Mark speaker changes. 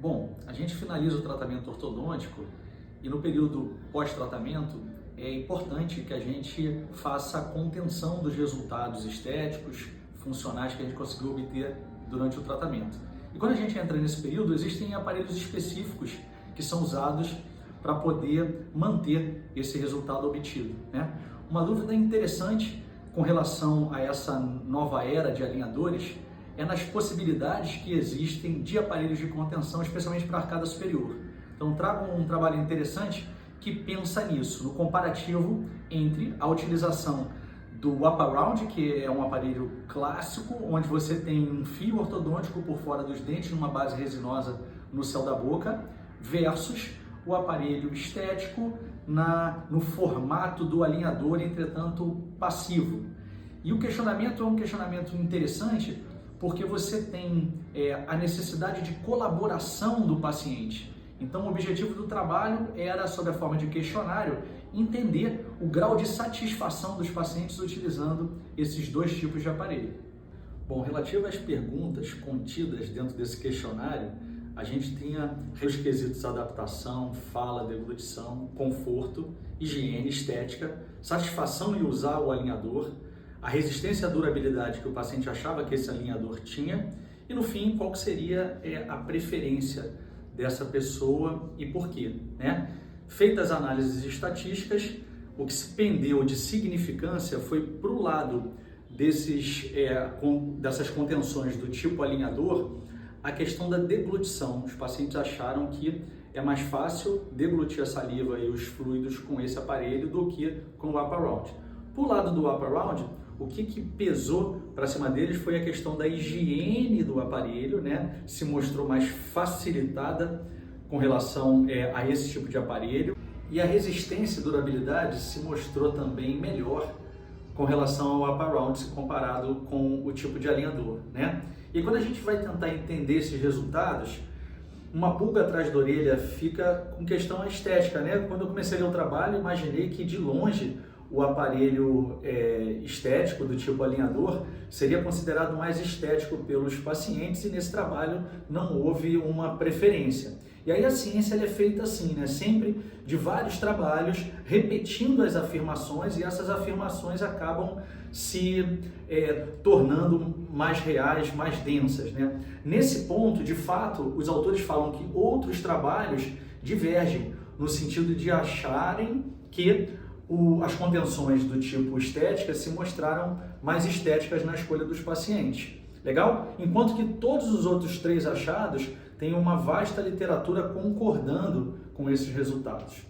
Speaker 1: Bom, a gente finaliza o tratamento ortodôntico e no período pós-tratamento é importante que a gente faça a contenção dos resultados estéticos, funcionais que a gente conseguiu obter durante o tratamento. E quando a gente entra nesse período, existem aparelhos específicos que são usados para poder manter esse resultado obtido, né? Uma dúvida interessante com relação a essa nova era de alinhadores é nas possibilidades que existem de aparelhos de contenção, especialmente para a arcada superior. Então trago um trabalho interessante que pensa nisso, no comparativo entre a utilização do Wraparound, que é um aparelho clássico, onde você tem um fio ortodôntico por fora dos dentes, numa base resinosa no céu da boca, versus o aparelho estético no formato do alinhador, entretanto passivo. E o questionamento é um questionamento interessante, porque você tem a necessidade de colaboração do paciente. Então, o objetivo do trabalho era, sob a forma de questionário, entender o grau de satisfação dos pacientes utilizando esses dois tipos de aparelho. Bom, relativo às perguntas contidas dentro desse questionário, a gente tinha os quesitos adaptação, fala, deglutição, conforto, higiene, estética, satisfação em usar o alinhador, a resistência e a durabilidade que o paciente achava que esse alinhador tinha e, no fim, qual que seria a preferência dessa pessoa e por quê, né? Feitas as análises estatísticas, o que se pendeu de significância foi para o lado dessas contenções do tipo alinhador, a questão da deglutição. Os pacientes acharam que é mais fácil deglutir a saliva e os fluidos com esse aparelho do que com o Wraparound. Por lado do Wraparound, o que pesou para cima deles foi a questão da higiene do aparelho, né? Se mostrou mais facilitada com relação a esse tipo de aparelho. E a resistência e durabilidade se mostrou também melhor com relação ao Wraparound, se comparado com o tipo de alinhador, né? E quando a gente vai tentar entender esses resultados, uma pulga atrás da orelha fica com questão estética, né? Quando eu comecei a ler o trabalho, imaginei que de longe o aparelho estético do tipo alinhador seria considerado mais estético pelos pacientes e nesse trabalho não houve uma preferência. E aí a ciência é feita assim, né? Sempre de vários trabalhos, repetindo as afirmações e essas afirmações acabam se tornando mais reais, mais densas, né? Nesse ponto, de fato, os autores falam que outros trabalhos divergem no sentido de acharem que as contenções do tipo estética se mostraram mais estéticas na escolha dos pacientes. Legal? Enquanto que todos os outros três achados têm uma vasta literatura concordando com esses resultados.